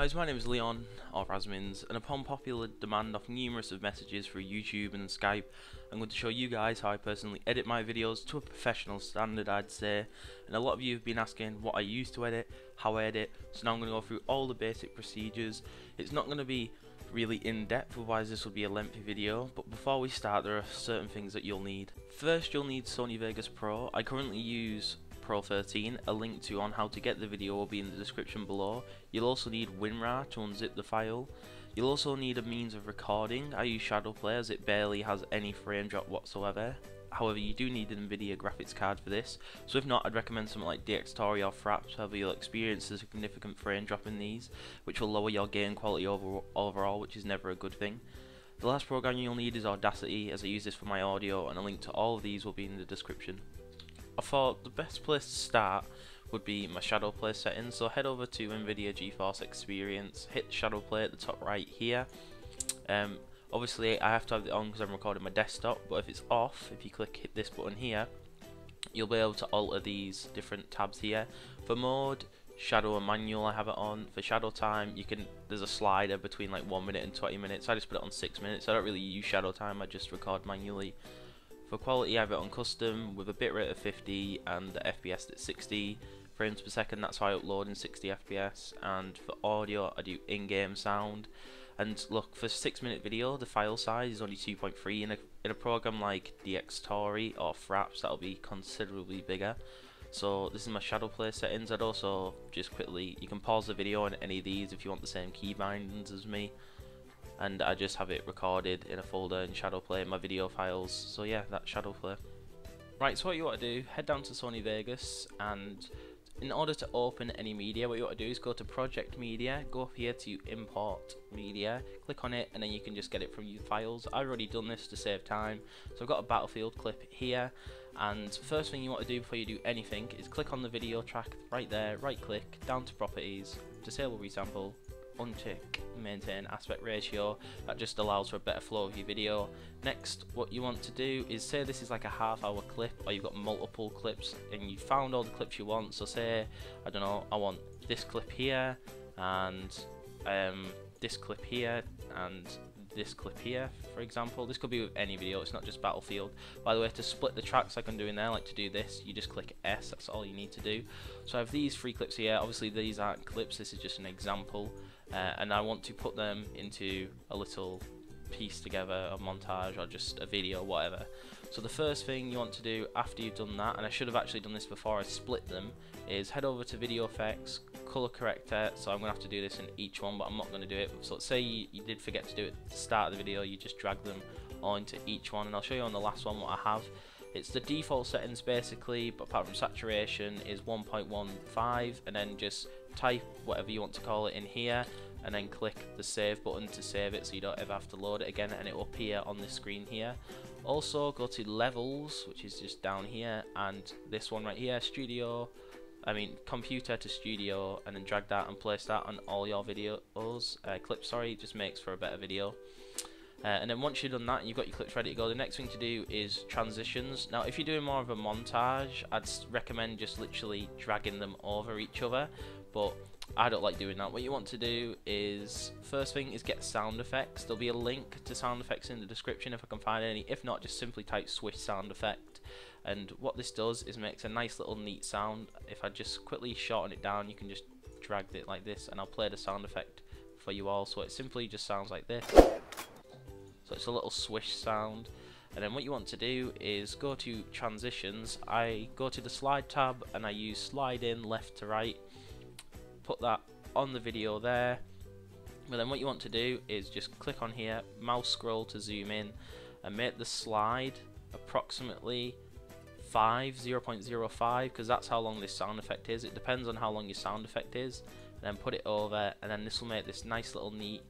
guys, my name is Leon, or Rasmins, and upon popular demand of numerous of messages through YouTube and Skype, I'm going to show you guys how I personally edit my videos to a professional standard, I'd say. And a lot of you have been asking what I use to edit, how I edit, so now I'm going to go through all the basic procedures. It's not going to be really in-depth, otherwise this would be a lengthy video, but before we start there are certain things that you'll need. First, you'll need Sony Vegas Pro. I currently use Pro 13. A link to on how to get the video will be in the description below. You'll also need WinRAR to unzip the file. You'll also need a means of recording. I use Shadowplay as it barely has any frame drop whatsoever. However, you do need an Nvidia graphics card for this, so if not, I'd recommend something like DxTory or Fraps. However, you'll experience a significant frame drop in these, which will lower your game quality overall, which is never a good thing. The last program you'll need is Audacity, as I use this for my audio, and a link to all of these will be in the description. I thought the best place to start would be my Shadowplay settings, so head over to Nvidia GeForce Experience, hit Shadowplay at the top right here. Obviously I have to have it on because I'm recording my desktop, but if it's off, if you hit this button here, you'll be able to alter these different tabs here. For mode, shadow and manual I have it on. For shadow time, there's a slider between like 1 minute and 20 minutes. I just put it on 6 minutes. I don't really use shadow time, I just record manually. For quality I have it on custom with a bitrate of 50 and the FPS at 60 frames per second. That's how I upload in 60 FPS. And for audio I do in-game sound. And look, for a 6-minute video the file size is only 2.3. In a program like DxTory or Fraps that'll be considerably bigger. So this is my Shadowplay settings. I'd also just quickly, you can pause the video on any of these if you want the same key bindings as me. And I just have it recorded in a folder in Shadowplay, my video files. So yeah, that's Shadowplay. Right, so what you want to do, head down to Sony Vegas, and in order to open any media, what you want to do is go to Project Media, go up here to Import Media, click on it, and then you can just get it from your files. I've already done this to save time, so I've got a Battlefield clip here. And first thing you want to do before you do anything is click on the video track right there, right click, down to Properties, Disable Resample, untick Maintain Aspect Ratio. That just allows for a better flow of your video. Next, what you want to do is, say this is like a half-hour clip, or you've got multiple clips and you found all the clips you want. So say, I don't know, I want this clip here and this clip here and this clip here, for example. This could be with any video, it's not just Battlefield. By the way, to split the tracks like I'm doing there, like to do this, you just click S, that's all you need to do. So I have these 3 clips here. Obviously these aren't clips, this is just an example, and I want to put them into a little piece together, a montage or just a video, whatever. So the first thing you want to do after you've done that, and I should have actually done this before I split them, is head over to Video Effects, Color Corrector. So I'm going to have to do this in each one, but I'm not going to do it. So say you did forget to do it at the start of the video, you just drag them all into each one, and I'll show you on the last one what I have. It's the default settings basically, but apart from saturation is 1.15, and then just type whatever you want to call it in here, and then click the save button to save it so you don't ever have to load it again, and it will appear on the screen here. Also go to levels, which is just down here, and this one right here, computer to studio, and then drag that and place that on all your videos, clips, sorry, it just makes for a better video. And then once you've done that and you've got your clips ready to go, the next thing to do is transitions. Now if you're doing more of a montage, I'd recommend just literally dragging them over each other, but I don't like doing that. What you want to do is, first thing is get sound effects. There'll be a link to sound effects in the description if I can find any. If not, just simply type Swish sound effect. And what this does is makes a nice little neat sound. If I just quickly shorten it down, you can just drag it like this, and I'll play the sound effect for you all. So it simply just sounds like this. So it's a little swish sound. And then what you want to do is go to transitions. I go to the slide tab and I use slide in left to right. Put that on the video there. But then what you want to do is just click on here, mouse scroll to zoom in, and make the slide approximately 0.05, because that's how long this sound effect is. It depends on how long your sound effect is. And then put it over, and then this will make this nice little neat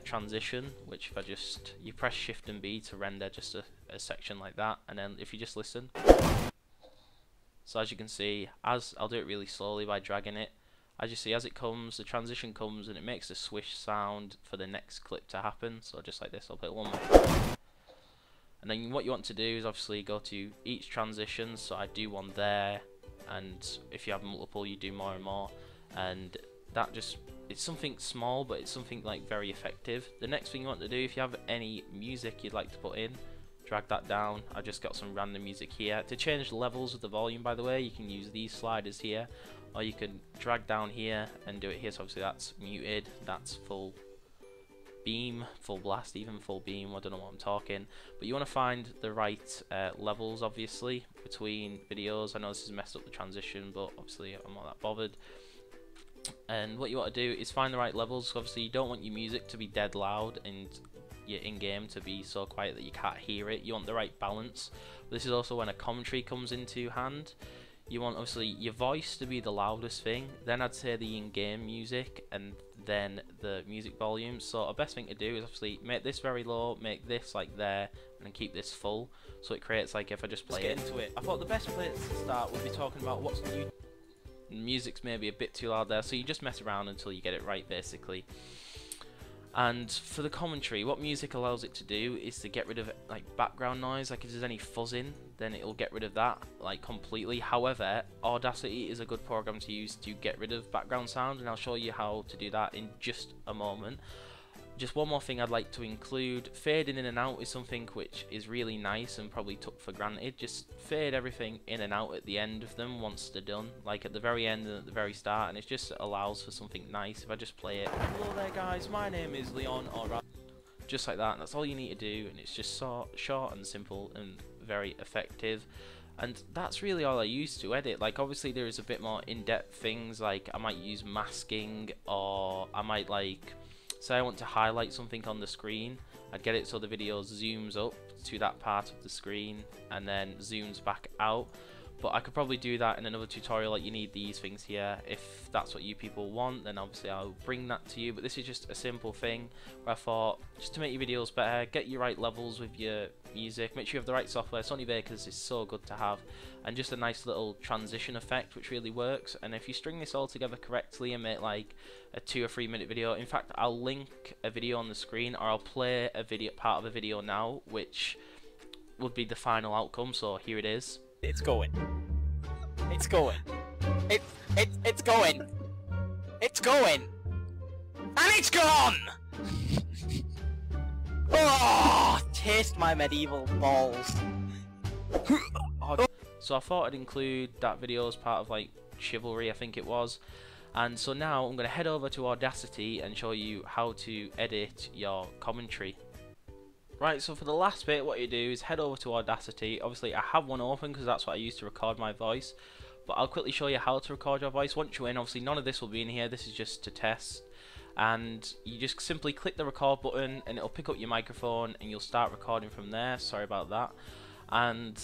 transition, which if you press Shift and B to render just a section like that, and then if you just listen. So as you can see, I'll do it really slowly by dragging it. As you see, as it comes, the transition comes and it makes a swish sound for the next clip to happen. So just like this, I'll play it one more. And then what you want to do is obviously go to each transition. So I do one there, and if you have multiple, you do more and more. And that just it's something small, but it's something like very effective. The next thing you want to do, if you have any music you'd like to put in, drag that down. I just got some random music here. To change the levels of the volume, by the way, you can use these sliders here, or you can drag down here and do it here. So obviously that's muted, that's full beam, full blast, even full beam. I don't know what I'm talking, but you want to find the right levels, obviously, between videos. I know this has messed up the transition, but obviously I'm not that bothered. And what you want to do is find the right levels. Obviously you don't want your music to be dead loud and your in-game to be so quiet that you can't hear it. You want the right balance. This is also when a commentary comes into hand. You want obviously your voice to be the loudest thing, then I'd say the in-game music, and then the music volume. So the best thing to do is obviously make this very low, make this like there, and then keep this full, so it creates like, if I just play Let's get into it. I thought the best place to start would be talking about what's new. Music's maybe a bit too loud there, so you just mess around until you get it right, basically. And for the commentary, what music allows it to do is to get rid of like background noise. Like if there's any fuzzing, then it'll get rid of that like completely. However, Audacity is a good program to use to get rid of background sound, and I'll show you how to do that in just a moment. Just one more thing I'd like to include, fading in and out is something which is really nice and probably took for granted. Just fade everything in and out at the end of them once they're done, like at the very end and at the very start, and it just allows for something nice. If I just play it, hello there guys, my name is Leon, or just like that, and that's all you need to do, and it's just so short and simple and very effective. And that's really all I use to edit. Like obviously there is a bit more in-depth things, like I might use masking, or I might like, say I want to highlight something on the screen, I'd get it so the video zooms up to that part of the screen and then zooms back out. But I could probably do that in another tutorial. Like you need these things here. If that's what you people want, then obviously I'll bring that to you. But this is just a simple thing where I thought, just to make your videos better, get your right levels with your music, make sure you have the right software. Sony Vegas is so good to have, and just a nice little transition effect which really works. And if you string this all together correctly and make like a 2 or 3 minute video, in fact I'll link a video on the screen, or I'll play a video, part of a video now, which would be the final outcome. So here it is. It's going. It's going. It's going. It's going. And it's gone! Oh, taste my medieval balls. So I thought I'd include that video as part of like Chivalry, I think it was. And so now I'm going to head over to Audacity and show you how to edit your commentary. Right, so for the last bit, what you do is head over to Audacity. Obviously I have one open because that's what I use to record my voice, but I'll quickly show you how to record your voice. Once you're in, obviously none of this will be in here, this is just to test, and you just simply click the record button and it'll pick up your microphone and you'll start recording from there. Sorry about that. And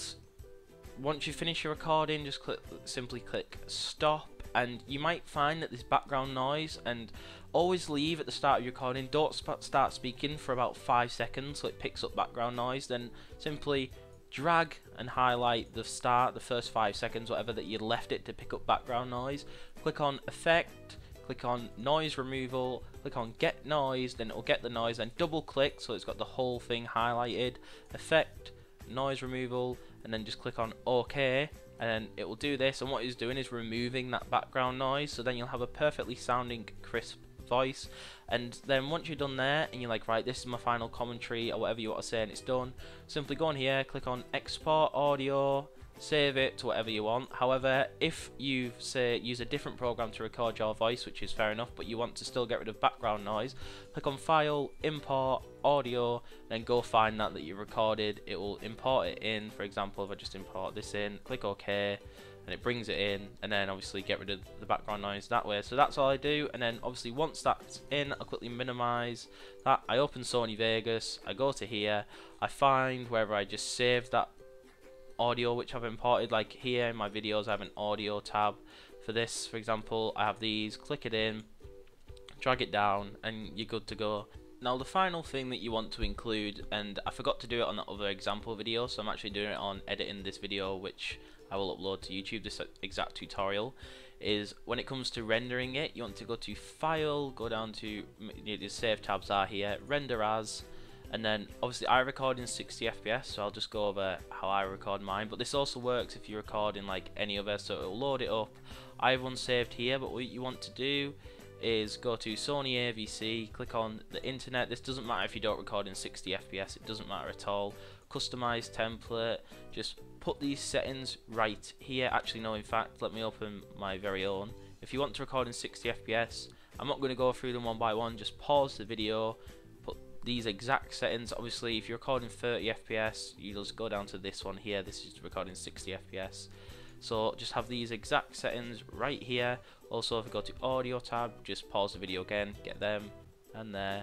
once you finish your recording, just simply click stop, and you might find that there's background noise, and always leave at the start of your recording. Don't start speaking for about 5 seconds so it picks up background noise. Then simply drag and highlight the start, the first 5 seconds, whatever that you left it to pick up background noise. Click on effect, click on noise removal, click on get noise, then it will get the noise, then double click so it's got the whole thing highlighted. Effect, noise removal, and then just click on OK, and then it will do this. And what it's doing is removing that background noise, so then you'll have a perfectly sounding crisp voice. And then once you're done there and you're like, right, this is my final commentary or whatever you want to say, and it's done, simply go on here, click on export audio, save it to whatever you want. However, if you say use a different program to record your voice, which is fair enough, but you want to still get rid of background noise, click on file, import audio, then go find that you recorded. It will import it in. For example, if I just import this in, click OK, and it brings it in, and then obviously get rid of the background noise that way. So that's all I do. And then obviously once that's in, I'll quickly minimize that. I open Sony Vegas, I go to here, I find wherever I just saved that audio which I've imported. Like here in my videos I have an audio tab for this. For example, I have these, click it in, drag it down, and you're good to go. Now the final thing that you want to include, and I forgot to do it on that other example video, so I'm actually doing it on editing this video, which I will upload to YouTube, this exact tutorial, is when it comes to rendering it, you want to go to File, go down to, the Save tabs are here, Render As, and then obviously I record in 60 FPS, so I'll just go over how I record mine, but this also works if you record in like any other, so it'll load it up. I have one saved here, but what you want to do is go to Sony AVC, click on the internet. This doesn't matter if you don't record in 60 FPS, it doesn't matter at all. Customize template, just put these settings right here. Actually no, in fact, let me open my very own. If you want to record in 60 FPS, I'm not going to go through them one by one, just pause the video, put these exact settings. Obviously if you're recording 30 FPS, you just go down to this one here. This is recording 60 FPS. So just have these exact settings right here. Also, if you go to audio tab, just pause the video again, get them, and there,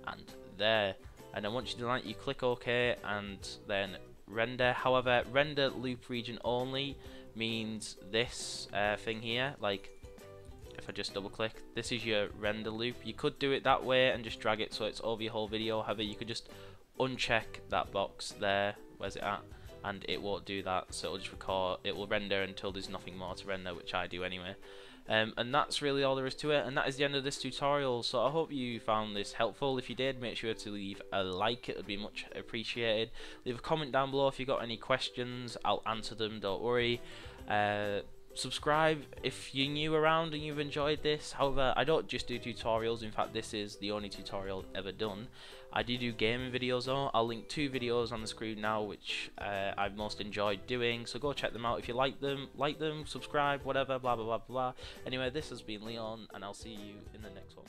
and there. And then once you've done that, you click OK, and then render. However, render loop region only means this thing here. Like, if I just double click, this is your render loop. You could do it that way and just drag it so it's over your whole video. However, you could just uncheck that box there. Where's it at? And it won't do that, so it'll just record, it will render until there's nothing more to render, which I do anyway. And that's really all there is to it, and that is the end of this tutorial. So I hope you found this helpful. If you did, make sure to leave a like, it would be much appreciated. Leave a comment down below if you got any questions, I'll answer them, don't worry. Subscribe if you're new around and you've enjoyed this. However, I don't just do tutorials, in fact this is the only tutorial ever done. I do gaming videos though. I'll link 2 videos on the screen now which I've most enjoyed doing, so go check them out if you like them, subscribe, whatever, blah blah blah blah. Anyway, this has been Leon and I'll see you in the next one.